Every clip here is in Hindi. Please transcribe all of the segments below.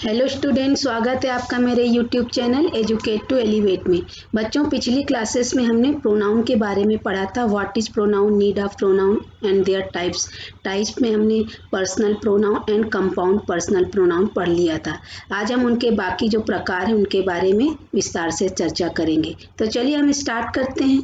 हेलो स्टूडेंट, स्वागत है आपका मेरे YouTube channel educate to elevate में। बच्चों, पिछली क्लासेस में हमने प्रोनाउन के बारे में पढ़ा था। What is pronoun, need of pronoun and there types में हमने personal pronoun and compound personal pronoun पढ़ लिया था। आज हम उनके बाकी जो प्रकार हैं उनके बारे में विस्तार से चर्चा करेंगे। तो चलिए हम स्टार्ट करते हैं।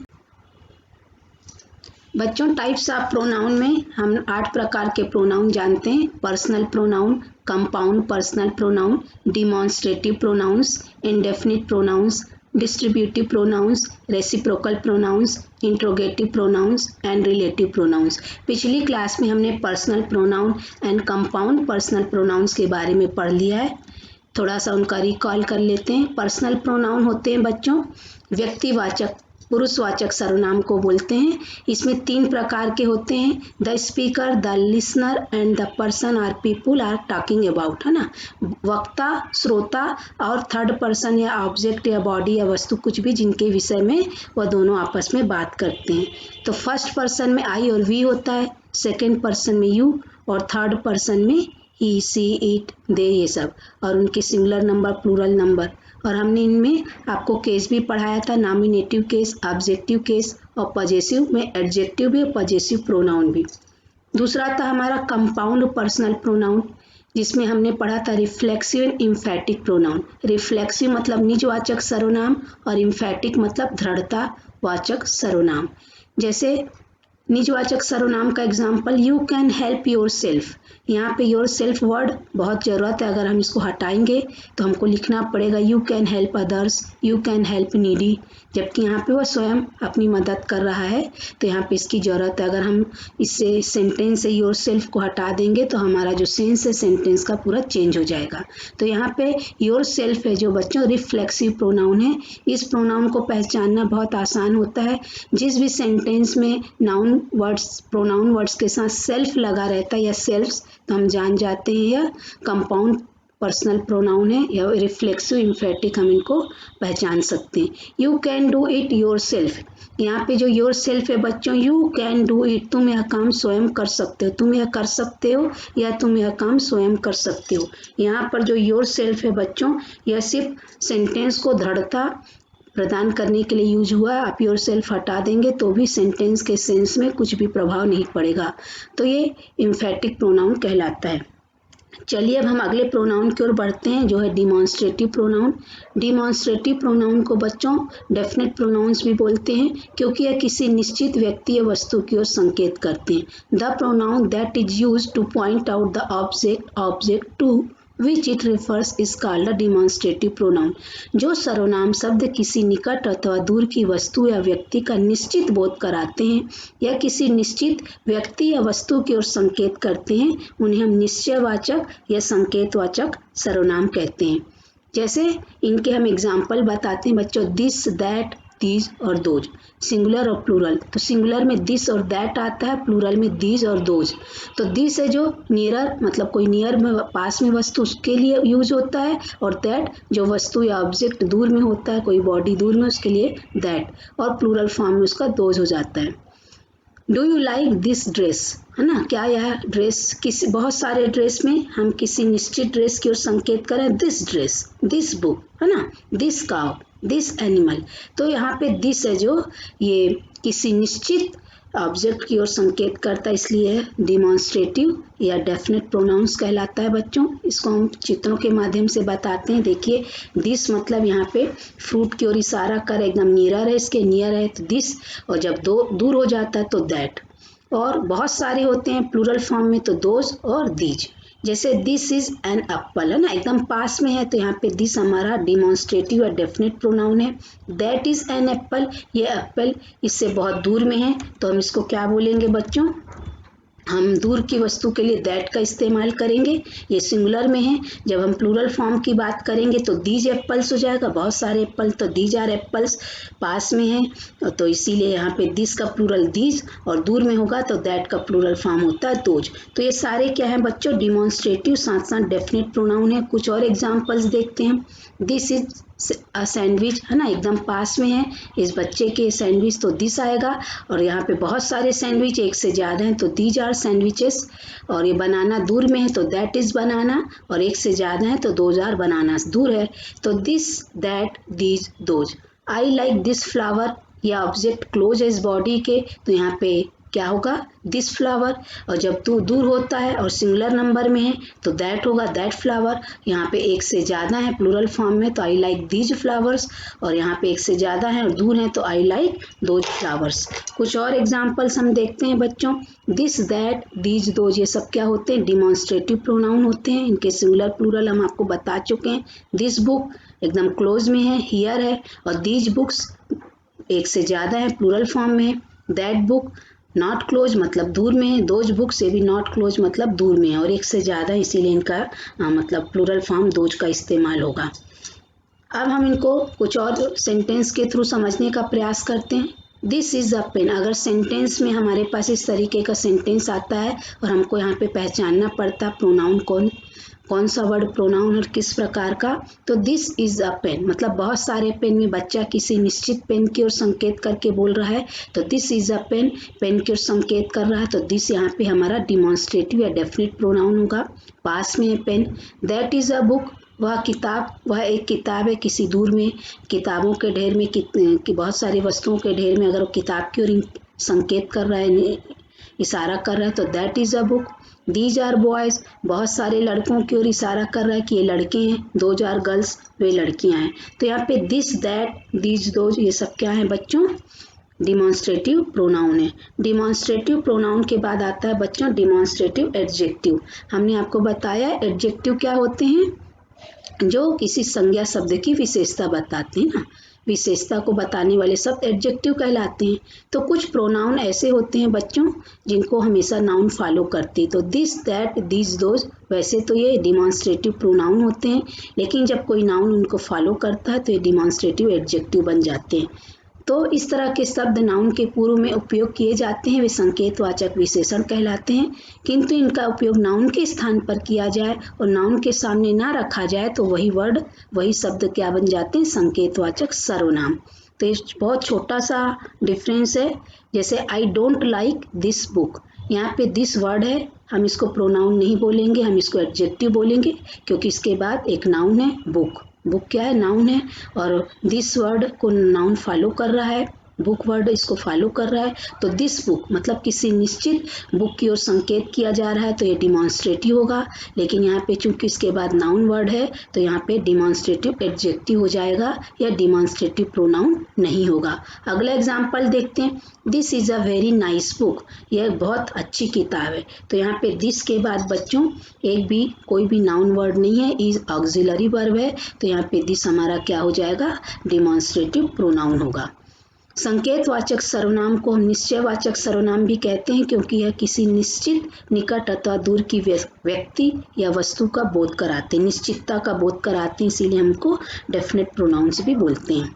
बच्चों, टाइप्स ऑफ प्रोनाउन में हम 8 प्रकार के प्रोनाउन जानते हैं। Personal pronoun, compound personal pronoun, demonstrative pronouns, indefinite pronouns, distributive pronouns, reciprocal pronouns, interrogative pronouns and relative pronouns. पिछली क्लास में हमने personal pronoun and compound personal pronouns के बारे में पढ़ लिया है। थोड़ा सा उनका रिकॉल कर लेते हैं। पर्सनल प्रोनाउन होते हैं बच्चों व्यक्तिवाचक पुरुषवाचक सर्वनाम को बोलते हैं। इसमें 3 प्रकार के होते हैं, the speaker, the listener and the person or people are talking about, है ना। वक्ता, श्रोता और थर्ड पर्सन या ऑब्जेक्ट या बॉडी या वस्तु कुछ भी जिनके विषय में वह दोनों आपस में बात करते हैं। तो फर्स्ट पर्सन में आई और वी होता है, सेकेंड पर्सन में यू और थर्ड पर्सन में ही, सी, इट, दे, ये सब, और उनके सिंगुलर नंबर, प्लूरल नंबर। और हमने इनमें आपको केस भी पढ़ाया था, नॉमिनेटिव केस, ऑब्जेक्टिव केस और पजेसिव में एडजेक्टिव भी, पजेसिव प्रोनाउन भी। दूसरा था हमारा कंपाउंड पर्सनल प्रोनाउन, जिसमें हमने पढ़ा था reflexive and emphatic pronoun. Reflexive मतलब निजवाचक सर्वनाम और इम्फेटिक मतलब दृढ़ता वाचक सर्वनाम। जैसे निजवाचक सर्वनाम का example, you can help your self. यहाँ पे योर सेल्फ वर्ड बहुत ज़रूरत है। अगर हम इसको हटाएंगे तो हमको लिखना पड़ेगा you can help others, you can help needy, जबकि यहाँ पे वह स्वयं अपनी मदद कर रहा है, तो यहाँ पे इसकी ज़रूरत है। अगर हम इससे सेंटेंस से योर सेल्फ को हटा देंगे तो हमारा जो सेंस है सेंटेंस का पूरा चेंज हो जाएगा। तो यहाँ पे योर सेल्फ है जो बच्चों रिफ्लेक्सिव प्रोनाउन है। इस प्रोनाउन को पहचानना बहुत आसान होता है। जिस भी सेंटेंस में नाउन वर्ड्स, प्रोनाउन वर्ड्स के साथ सेल्फ लगा रहता है या सेल्फ्स, तो हम जान जाते हैं यह कंपाउंड पर्सनल प्रोनाउन है या रिफ्लेक्सिव इम्फेटिक, हम इनको पहचान सकते हैं। You can do it your self, यहाँ पे जो योर सेल्फ है बच्चों, यू कैन डू इट, तुम यह काम स्वयं कर सकते हो, तुम यह कर सकते हो या तुम यह काम स्वयं कर सकते हो। यहाँ पर जो योर सेल्फ है बच्चों, यह सिर्फ सेंटेंस को दृढ़ता प्रदान करने के लिए यूज हुआ। आप योर सेल्फ हटा देंगे तो भी सेंटेंस के सेंस में कुछ भी प्रभाव नहीं पड़ेगा, तो ये इम्फेटिक प्रोनाउन कहलाता है। चलिए अब हम अगले प्रोनाउन की ओर बढ़ते हैं, जो है डिमॉन्स्ट्रेटिव प्रोनाउन। डिमॉन्स्ट्रेटिव प्रोनाउन को बच्चों डेफिनेट प्रोनाउंस भी बोलते हैं, क्योंकि यह किसी निश्चित व्यक्ति या वस्तु की ओर संकेत करते हैं। The pronoun that is used to point out the object to which it refers is called a demonstrative pronoun। जो सर्वनाम शब्द किसी निकट अथवा दूर की वस्तु या व्यक्ति का निश्चित बोध कराते हैं या किसी निश्चित व्यक्ति या वस्तु की ओर संकेत करते हैं, उन्हें हम निश्चयवाचक या संकेतवाचक सर्वनाम कहते हैं। जैसे इनके हम एग्जाम्पल बताते हैं बच्चों, दिस, दैट, दीज और दोज, सिंगुलर और प्लूरल। तो सिंगुलर में दिस और दैट आता है, प्लूरल में दीज और दोज। तो दिस है जो नियरर मतलब कोई नियर में पास में वस्तु उसके लिए यूज होता है, और दैट जो वस्तु या ऑब्जेक्ट दूर में होता है, कोई बॉडी दूर में, उसके लिए दैट, और प्लूरल फॉर्म में उसका दोज हो जाता है। Do you like this dress, है ना, क्या यह ड्रेस, किसी बहुत सारे ड्रेस में हम किसी निश्चित ड्रेस की ओर संकेत करें, दिस ड्रेस, दिस बुक, है ना, दिस काउ, दिस एनिमल। तो यहाँ पे दिस है जो ये किसी निश्चित ऑब्जेक्ट की ओर संकेत करता है, इसलिए डिमॉन्स्ट्रेटिव या डेफिनेट प्रोनाउंस कहलाता है बच्चों। इसको हम चित्रों के माध्यम से बताते हैं। देखिए, दिस मतलब यहाँ पे फ्रूट की ओर इशारा कर, एकदम नियर है, इसके नियर है तो दिस, और जब दूर हो जाता है तो दैट। और बहुत सारे होते हैं प्लूरल फॉर्म में, तो दोज और दीज। जैसे दिस इज एन एप्पल, है ना, एकदम पास में है, तो यहाँ पे दिस हमारा डिमॉन्स्ट्रेटिव और डेफिनेट प्रोनाउन है। दैट इज एन एप्पल, ये एप्पल इससे बहुत दूर में है, तो हम इसको क्या बोलेंगे बच्चों, हम दूर की वस्तु के लिए दैट का इस्तेमाल करेंगे। ये सिंगुलर में है। जब हम प्लूरल फॉर्म की बात करेंगे तो दीज एप्पल्स हो जाएगा, बहुत सारे एप्पल, तो दीज आर एप्पल्स पास में है, तो इसीलिए यहाँ पे दिस का प्लूरल दीज, और दूर में होगा तो दैट का प्लूरल फॉर्म होता है दोज। तो ये सारे क्या है बच्चों, डिमॉन्स्ट्रेटिव साथ साथ डेफिनेट प्रोनाउन है। कुछ और एग्जाम्पल्स देखते हैं। दिस इज सैंडविच, है ना, एकदम पास में है इस बच्चे के सैंडविच, तो दिस आएगा। और यहाँ पे बहुत सारे सैंडविच, एक से ज़्यादा हैं तो दीज आर सैंडविचेस। और ये बनाना दूर में है तो दैट इज़ बनाना, और एक से ज़्यादा है तो दोज आर बनानास, दूर है तो this that these those. I like this flower, या ऑब्जेक्ट क्लोज है इस बॉडी के, तो यहाँ पे क्या होगा, दिस फ्लावर। और जब तू दूर होता है और सिंगुलर नंबर में है तो दैट होगा, दैट फ्लावर। यहाँ पे एक से ज़्यादा है प्लूरल फॉर्म में तो आई लाइक दीज फ्लावर्स, और यहाँ पे एक से ज़्यादा है और दूर है तो आई लाइक दोज फ्लावर्स। कुछ और एग्जाम्पल्स हम देखते हैं बच्चों। दिस दैट दीज दोज, ये सब क्या होते हैं, डिमॉन्स्ट्रेटिव प्रोनाउन होते हैं। इनके सिंगुलर प्लूरल हम आपको बता चुके हैं। दिस बुक एकदम क्लोज में है, हियर है, और दीज बुक्स एक से ज़्यादा है प्लूरल फॉर्म में है। दैट बुक नॉट क्लोज मतलब दूर में है, दोज बुक से भी नॉट क्लोज मतलब दूर में है, और एक से ज़्यादा इसीलिए इनका मतलब प्लूरल फॉर्म दोज का इस्तेमाल होगा। अब हम इनको कुछ और सेंटेंस के थ्रू समझने का प्रयास करते हैं। दिस इज़ अ पेन, अगर सेंटेंस में हमारे पास इस तरीके का सेंटेंस आता है और हमको यहाँ पे पहचानना पड़ता प्रोनाउन कौन सा वर्ड प्रोनाउन और किस प्रकार का, तो दिस इज अ पेन मतलब बहुत सारे पेन में बच्चा किसी निश्चित पेन की ओर संकेत करके बोल रहा है, तो this is a pen, pen की ओर संकेत कर रहा है, तो दिस यहाँ पे हमारा डिमॉन्स्ट्रेटिव या डेफिनेट प्रोनाउन होगा। पास में है pen. That is a book, वह किताब, वह एक किताब है किसी दूर में, किताबों के ढेर में कि बहुत सारी वस्तुओं के ढेर में अगर वो किताब की ओर संकेत कर रहा है, इशारा कर रहा है, तो that is a book. These are boys, बहुत सारे लड़कों की ओर इशारा कर रहा है कि ये लड़के हैं। दोज आर गर्ल्स, वे लड़कियां हैं। तो यहाँ पे दिस दैट दीज दोज ये सब क्या है बच्चों, डिमॉन्स्ट्रेटिव प्रोनाउन है। डिमॉन्स्ट्रेटिव प्रोनाउन के बाद आता है बच्चों डिमॉन्स्ट्रेटिव एडजेक्टिव। हमने आपको बताया एडजेक्टिव क्या होते हैं, जो किसी संज्ञा शब्द की विशेषता बताते हैं ना, विशेषता को बताने वाले शब्द एडजेक्टिव कहलाते हैं। तो कुछ प्रोनाउन ऐसे होते हैं बच्चों जिनको हमेशा नाउन फॉलो करती है, तो दिस दैट दीज दोज वैसे तो ये डिमॉन्स्ट्रेटिव प्रोनाउन होते हैं, लेकिन जब कोई नाउन उनको फॉलो करता है तो ये डिमॉन्स्ट्रेटिव एडजेक्टिव बन जाते हैं। तो इस तरह के शब्द नाउन के पूर्व में उपयोग किए जाते हैं, वे संकेतवाचक विशेषण कहलाते हैं। किंतु इनका उपयोग नाउन के स्थान पर किया जाए और नाउन के सामने ना रखा जाए तो वही वर्ड, वही शब्द क्या बन जाते हैं, संकेतवाचक सर्वनाम। तो ये बहुत छोटा सा डिफरेंस है। जैसे I don't like this book, यहाँ पे दिस वर्ड है, हम इसको प्रोनाउन नहीं बोलेंगे, हम इसको एडजेक्टिव बोलेंगे, क्योंकि इसके बाद एक नाउन है बुक, बुक क्या है, नाउन है, और दिस वर्ड को नाउन फॉलो कर रहा है, बुक वर्ड इसको फॉलो कर रहा है, तो दिस बुक मतलब किसी निश्चित बुक की ओर संकेत किया जा रहा है, तो ये डिमॉन्स्ट्रेटिव होगा। लेकिन यहाँ पे चूंकि इसके बाद नाउन वर्ड है तो यहाँ पे डिमॉन्स्ट्रेटिव एडजेक्टिव हो जाएगा, या डिमॉन्स्ट्रेटिव प्रोनाउन नहीं होगा। अगला एग्जाम्पल देखते हैं। This is a very nice book, यह बहुत अच्छी किताब है। तो यहाँ पे दिस के बाद बच्चों एक भी कोई भी नाउन वर्ड नहीं है, इज ऑक्सिलरी वर्ब है, तो यहाँ पे दिस हमारा क्या हो जाएगा, डिमॉन्स्ट्रेटिव प्रोनाउन होगा। संकेतवाचक सर्वनाम को हम निश्चयवाचक सर्वनाम भी कहते हैं, क्योंकि यह किसी निश्चित, निकट अथवा दूर की व्यक्ति या वस्तु का बोध कराते हैं, निश्चितता का बोध कराते हैं, इसीलिए हमको डेफिनेट प्रोनाउंस भी बोलते हैं।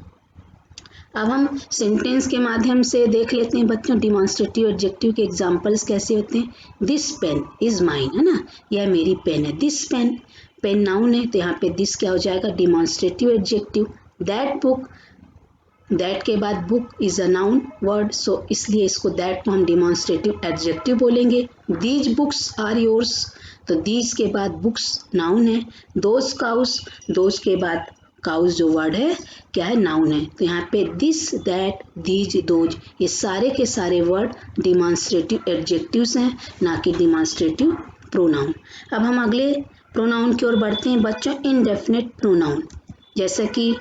अब हम सेंटेंस के माध्यम से देख लेते हैं बच्चों डिमॉन्स्ट्रेटिव एडजेक्टिव के एग्जांपल्स कैसे होते हैं। दिस पेन इज माइन, है ना, यह मेरी पेन है। दिस पेन, पेन नाउन है तो यहाँ पे दिस क्या हो जाएगा, demonstrative adjective. That book, that के बाद book is a noun word, so इसलिए इसको दैट को हम डिमॉन्स्ट्रेटिव एडजेक्टिव बोलेंगे। दीज बुक्स आर योर्स, तो दीज के बाद बुक्स नाउन है। दोज काउस, दोज के बाद काउस जो वर्ड है क्या है, नाउन है, तो यहाँ पे दिस दैट दीज दोज ये सारे के सारे वर्ड डिमॉन्स्ट्रेटिव एडजेक्टिव्स हैं, ना कि डिमॉन्स्ट्रेटिव प्रोनाउन। अब हम अगले प्रोनाउन की ओर बढ़ते हैं बच्चों, इनडेफिनेट प्रोनाउन। जैसा कि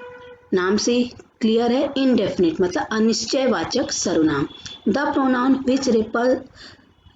नाम से क्लियर है, इनडेफिनेट मतलब अनिश्चयवाचक सर्वनाम। The pronoun which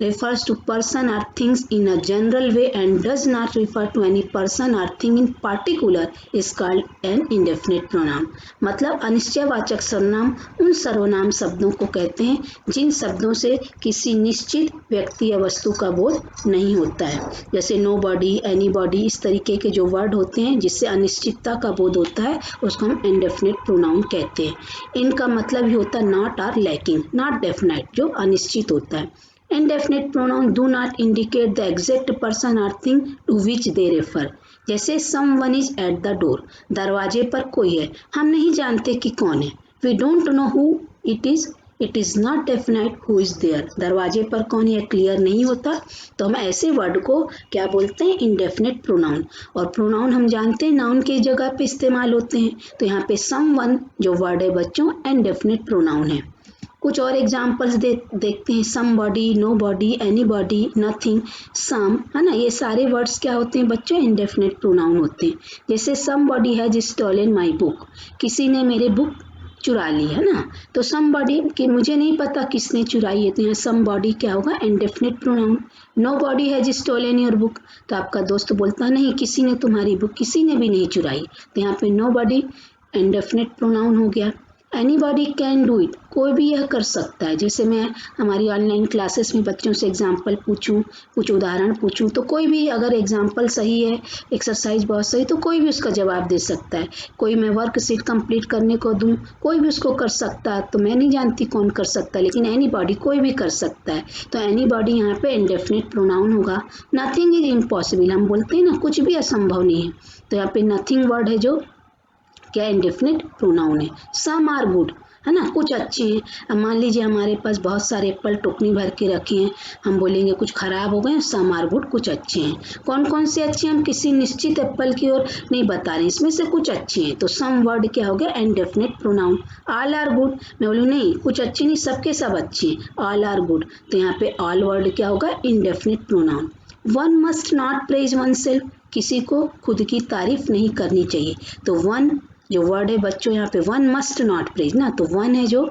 refers to person or things in a general way and does not refer to any person or thing in particular is called an indefinite pronoun। मतलब अनिश्चयवाचक सर्वनाम उन सर्वनाम शब्दों को कहते हैं जिन शब्दों से किसी निश्चित व्यक्ति या वस्तु का बोध नहीं होता है, जैसे नो बॉडी, एनी बॉडी, इस तरीके के जो वर्ड होते हैं जिससे अनिश्चितता का बोध होता है उसको हम इनडेफिनेट प्रोनाउन कहते हैं। इनका मतलब ही होता है नॉट और लैकिंग, नॉट डेफिनेट जो अनिश्चित होता है। Indefinite pronouns do not indicate the exact person or thing to which they refer। जैसे someone is at the door, दरवाजे पर कोई है, हम नहीं जानते कि कौन है। We don't know who it is not definite who is there, दरवाजे पर कौन है क्लियर नहीं होता, तो हम ऐसे वर्ड को क्या बोलते हैं, इंडेफिनिट प्रोनाउन। और प्रोनाउन हम जानते हैं नाउन की जगह पे इस्तेमाल होते हैं, तो यहाँ पे समवन जो वर्ड है बच्चों इंडेफिनिट प्रोनाउन है। कुछ और एग्जाम्पल्स देखते हैं, समबॉडी, नोबॉडी, एनीबॉडी, नथिंग, सम, है ना, ये सारे वर्ड्स क्या होते हैं बच्चों, इंडेफिनिट प्रोनाउन होते हैं। जैसे somebody has stolen my book, किसी ने मेरे बुक चुरा ली, है ना, तो समबॉडी कि मुझे नहीं पता किसने चुराई है, तो यहाँ समबॉडी क्या होगा, indefinite pronoun. Nobody has stolen your book, तो आपका दोस्त बोलता नहीं किसी ने तुम्हारी बुक, किसी ने भी नहीं चुराई, तो यहाँ पे नोबॉडी इंडेफिनिट प्रोनाउन हो गया। एनीबॉडी कैन डू इट, कोई भी यह कर सकता है। जैसे मैं हमारी ऑनलाइन क्लासेस में बच्चों से एग्जाम्पल पूछूं, कुछ उदाहरण पूछूं, तो कोई भी अगर एग्जाम्पल सही है, एक्सरसाइज बहुत सही, तो कोई भी उसका जवाब दे सकता है। कोई मैं वर्कशीट कंप्लीट करने को दूं, कोई भी उसको कर सकता है, तो मैं नहीं जानती कौन कर सकता है, लेकिन एनीबॉडी कोई भी कर सकता है, तो एनीबॉडी यहाँ पे इंडेफिनिट प्रोनाउन होगा। नथिंग इज इम्पॉसिबल, हम बोलते हैं ना कुछ भी असंभव नहीं है, तो यहाँ पे नथिंग वर्ड है जो क्या इंडेफिनिट प्रोनाउन है। सम आर गुड, है ना, कुछ अच्छे हैं। अब मान लीजिए हमारे पास बहुत सारे एप्पल टोकनी भर के रखे हैं, हम बोलेंगे कुछ खराब हो गए, सम आर गुड, कुछ अच्छे हैं। कौन कौन से अच्छे हैं, हम किसी निश्चित एप्पल की ओर नहीं बता रहे, इसमें से कुछ अच्छे हैं, तो सम वर्ड क्या हो गया, indefinite pronoun. All are good, मैं बोलूँ नहीं कुछ अच्छे नहीं, सबके सब अच्छे हैं, ऑल आर गुड, तो यहाँ पे ऑल वर्ड क्या होगा, indefinite pronoun. One must not praise one self, किसी को खुद की तारीफ नहीं करनी चाहिए, तो वन जो वर्ड है बच्चों यहाँ पे वन मस्ट नॉट प्रेज ना, तो वन है जो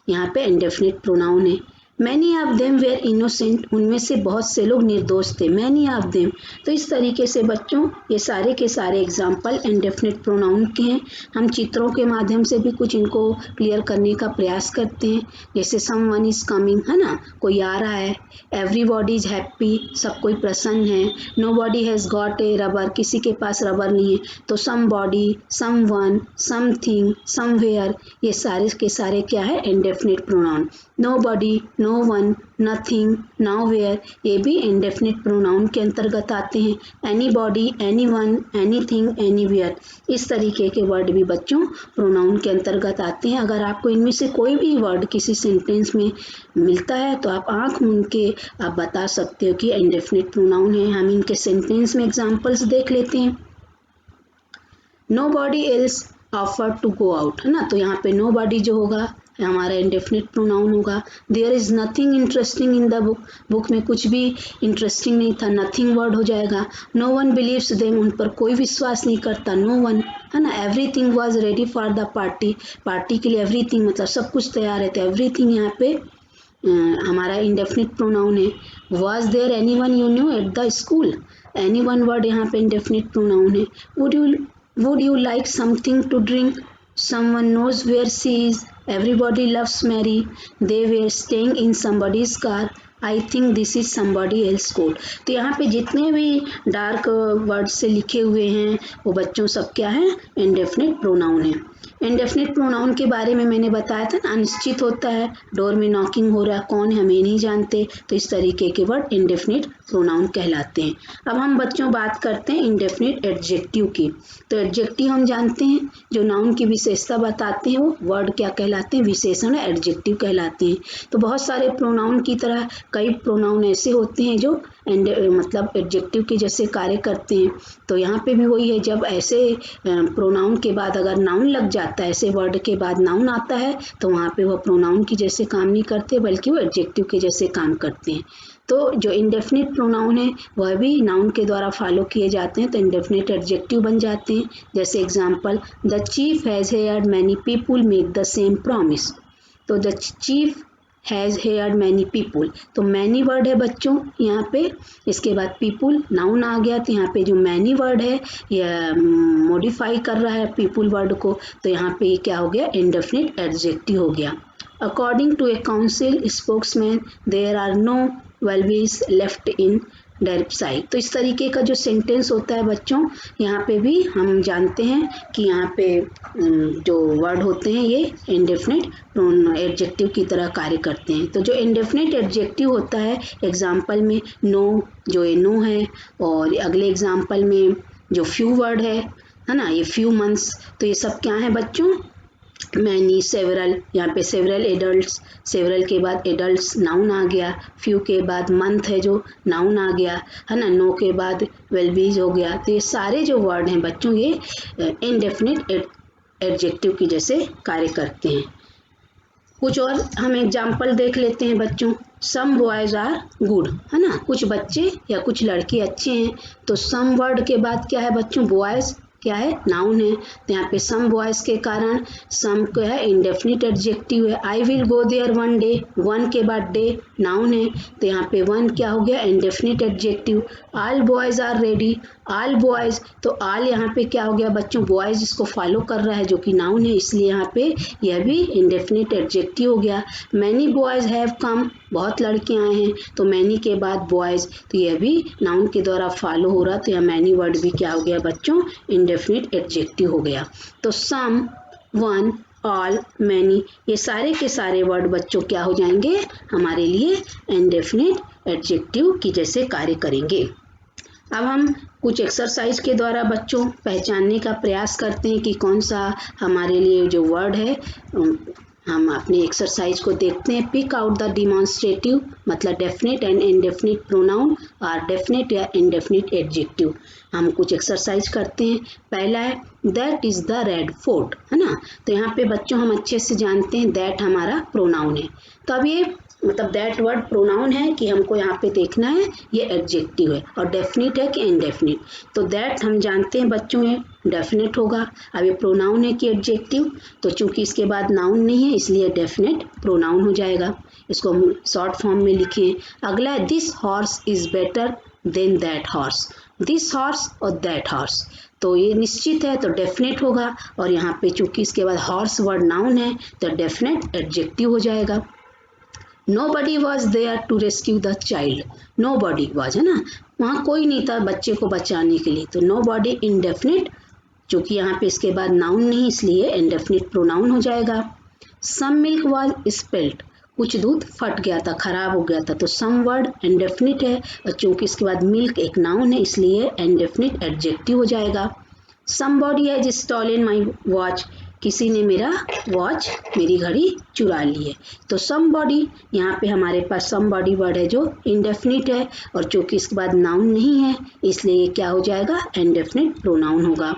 यहाँ पे इंडेफिनिट प्रोनाउन है। Many of them were innocent, उनमें से बहुत से लोग निर्दोष थे, मैनी ऑफ देम। तो इस तरीके से बच्चों ये सारे के सारे एग्जाम्पल इंडेफिनिट प्रोनाउन के हैं। हम चित्रों के माध्यम से भी कुछ इनको क्लियर करने का प्रयास करते हैं। जैसे समवन इज कमिंग, है ना, कोई आ रहा है। एवरीबॉडी इज हैप्पी, सब कोई प्रसन्न है। Nobody has got a rubber, किसी के पास रबर नहीं है, तो समबॉडी, समवन, समथिंग, समवेयर, ये सारे के सारे क्या है, indefinite pronoun. Nobody, no one, nothing, nowhere, ये भी इंडेफिनिट प्रोनाउन के अंतर्गत आते हैं। एनीबॉडी, एनीवन, एनीथिंग, एनीवेयर, इस तरीके के वर्ड भी बच्चों प्रोनाउन के अंतर्गत आते हैं। अगर आपको इनमें से कोई भी वर्ड किसी सेंटेंस में मिलता है तो आप आंख मूंद के आप बता सकते हो कि इंडेफिनिट प्रोनाउन है। हम इनके सेंटेंस में एग्जाम्पल्स देख लेते हैं। Nobody else offered to go out, है ना, तो यहाँ पे नोबॉडी जो होगा हमारा इंडेफिनिट प्रोनाउन होगा। There is nothing interesting in the book, book में कुछ भी इंटरेस्टिंग नहीं था, नथिंग वर्ड हो जाएगा। नो वन बिलीव्स देम, उन पर कोई विश्वास नहीं करता, नो वन, है ना। Everything was ready for the party, party के लिए एवरीथिंग मतलब सब कुछ तैयार है, तो एवरीथिंग यहाँ पे हमारा इंडेफिनिट प्रोनाउन है। Was there anyone you knew at the school, anyone word यहाँ पे इंडेफिनिट प्रोनाउन है। Would you like something to drink, someone knows where she is, everybody loves Mary, they were staying in somebody's car, I think this is somebody else code। तो यहाँ पे जितने भी डार्क वर्ड से लिखे हुए हैं वो बच्चों सब क्या है, इंडेफिनिट प्रोनाउन है। इंडेफिनिट प्रोनाउन के बारे में मैंने बताया था ना, अनिश्चित होता है, डोर में नॉकिंग हो रहा है, कौन है हमें नहीं जानते, तो इस तरीके के वर्ड इंडेफिनिट प्रोनाउन कहलाते हैं। अब हम बच्चों बात करते हैं इंडेफिनिट एडजेक्टिव की। तो एडजेक्टिव हम जानते हैं जो नाउन की विशेषता बताते हैं वो वर्ड क्या कहलाते हैं, विशेषण एडजेक्टिव कहलाते हैं। तो बहुत सारे प्रोनाउन की तरह कई प्रोनाउन ऐसे होते हैं जो मतलब एडजेक्टिव के जैसे कार्य करते हैं। तो यहाँ पे भी वही है, जब ऐसे प्रोनाउन के बाद अगर नाउन लग जाता है, ऐसे वर्ड के बाद नाउन आता है, तो वहाँ पे वह प्रोनाउन की जैसे काम नहीं करते बल्कि वो एडजेक्टिव के जैसे काम करते हैं। तो जो इंडेफिनिट प्रोनाउन है वह भी नाउन के द्वारा फॉलो किए जाते हैं, तो इंडेफिनिट एडजेक्टिव बन जाते हैं। जैसे example, the chief has heard many people make the same promise, तो the chief has heard many people, तो मैनी वर्ड है बच्चों यहाँ पे, इसके बाद पीपुल नाउन आ गया, तो यहाँ पे जो मैनी वर्ड है यह मॉडिफाई कर रहा है पीपुल वर्ड को, तो यहाँ पे क्या हो गया, इंडेफिनिट एडजेक्टिव हो गया। According to a council spokesman there are no wildebeests left in direct, तो इस तरीके का जो सेंटेंस होता है बच्चों, यहाँ पे भी हम जानते हैं कि यहाँ पे जो वर्ड होते हैं ये इंडेफिनिट एडजेक्टिव की तरह कार्य करते हैं। तो जो इंडेफिनिट एडजेक्टिव होता है, एग्जाम्पल में नो, जो ये नो है, और अगले एग्जाम्पल में जो फ्यू वर्ड है ना, ये फ्यू मंथ्स, तो ये सब क्या है बच्चों, मैनी, सेवरल, यहाँ पे सेवरल एडल्ट्स, सेवरल के बाद एडल्ट्स नाउन आ गया, फ्यू के बाद मंथ है जो नाउन आ गया, है ना, नो के बाद वेलबीज हो गया। तो ये सारे जो वर्ड हैं बच्चों ये इनडेफिनिट एडजेक्टिव की जैसे कार्य करते हैं। कुछ और हम एग्जाम्पल देख लेते हैं बच्चों। सम बॉयज आर गुड, है ना, कुछ बच्चे या कुछ लड़के अच्छे हैं, तो सम वर्ड के बाद क्या है बच्चों, बॉयज क्या है, नाउन है, तो यहाँ पे सम बॉयज के कारण सम क्या है, इंडेफिनिट एडजेक्टिव है। I will go there one day, one के बाद डे नाउन है, तो यहाँ पे वन क्या हो गया, indefinite adjective. All boys are ready, all boys, तो ऑल यहाँ पे क्या हो गया बच्चों, बॉयज इसको फॉलो कर रहा है जो कि नाउन है, इसलिए यहाँ पे यह भी इंडेफिनिट एडजेक्टिव हो गया। मैनी बॉयज हैव कम, बहुत लड़के आए हैं, तो मैनी के बाद बॉयज, तो यह भी नाउन के द्वारा फॉलो हो रहा, तो यह मैनी वर्ड भी क्या हो गया बच्चों, इंडेफिनिट एडजेक्टिव हो गया। तो सम, वन, ऑल, मैनी, ये सारे के सारे वर्ड बच्चों क्या हो जाएंगे, हमारे लिए इंडेफिनिट एडजेक्टिव की जैसे कार्य करेंगे। अब हम कुछ एक्सरसाइज के द्वारा बच्चों पहचानने का प्रयास करते हैं कि कौन सा हमारे लिए जो वर्ड है, हम अपने एक्सरसाइज को देखते हैं। पिक आउट द डिमॉन्स्ट्रेटिव, मतलब डेफिनेट एंड इनडेफिनिट प्रोनाउन और डेफिनेट या इनडेफिनिट एडजेक्टिव। हम कुछ एक्सरसाइज करते हैं। पहला है that is the red fort, है ना, तो यहाँ पे बच्चों हम अच्छे से जानते हैं दैट हमारा प्रोनाउन है, तो अब ये मतलब दैट वर्ड प्रोनाउन है कि हमको यहाँ पे देखना है ये एडजेक्टिव है, और डेफिनिट है कि इनडेफिनिट, तो दैट हम जानते हैं बच्चों ये डेफिनेट होगा। अब ये प्रोनाउन है कि एडजेक्टिव, तो चूंकि इसके बाद नाउन नहीं है इसलिए डेफिनेट प्रोनाउन हो जाएगा, इसको हम शॉर्ट फॉर्म में लिखे। अगला है this horse is better than that horse, this horse और दैट हॉर्स, तो ये निश्चित है तो डेफिनेट होगा, और यहाँ पे चूंकि इसके बाद हॉर्स वर्ड नाउन है तो डेफिनेट एडजेक्टिव हो जाएगा। Nobody was there to rescue the child, nobody was, है ना, वहाँ कोई नहीं था बच्चे को बचाने के लिए, तो nobody indefinite, चूंकि यहाँ पे इसके बाद नाउन नहीं इसलिए indefinite प्रोनाउन हो जाएगा। Some milk was spilled, कुछ दूध फट गया था, खराब हो गया था, तो some वर्ड indefinite है, और चूंकि इसके बाद milk एक नाउन है इसलिए indefinite एडजेक्टिव हो जाएगा। Somebody has stolen my watch, किसी ने मेरा वॉच, मेरी घड़ी चुरा ली है, तो somebody यहाँ पे हमारे पास somebody वर्ड है जो इंडेफिनिट है, और चूंकि इसके बाद नाउन नहीं है इसलिए क्या हो जाएगा, इंडेफिनिट प्रोनाउन होगा।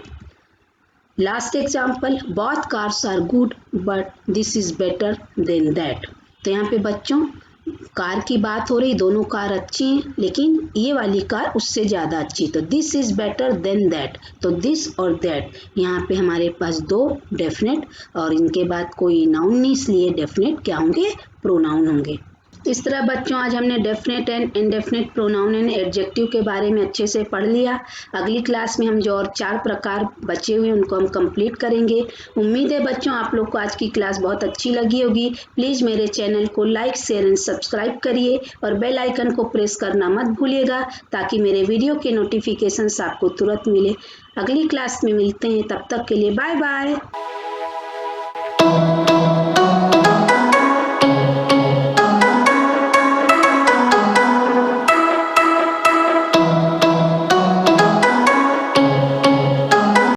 Last example, both cars are good but this is better than that, तो यहाँ पे बच्चों कार की बात हो रही, दोनों कार अच्छी हैं लेकिन ये वाली कार उससे ज़्यादा अच्छी, तो this is better than that, तो दिस और दैट यहाँ पे हमारे पास दो डेफिनेट और इनके बाद कोई नाउन नहीं इसलिए डेफिनेट क्या होंगे, प्रोनाउन होंगे। इस तरह बच्चों आज हमने definite and indefinite pronoun and adjective के बारे में अच्छे से पढ़ लिया। अगली क्लास में हम जो और 4 प्रकार बचे हुए उनको हम कंप्लीट करेंगे। उम्मीद है बच्चों आप लोग को आज की क्लास बहुत अच्छी लगी होगी। प्लीज़ मेरे चैनल को लाइक, शेयर एंड सब्सक्राइब करिए और बेल आइकन को प्रेस करना मत भूलिएगा ताकि मेरे वीडियो के नोटिफिकेशंस आपको तुरंत मिले। अगली क्लास में मिलते हैं, तब तक के लिए बाय बाय।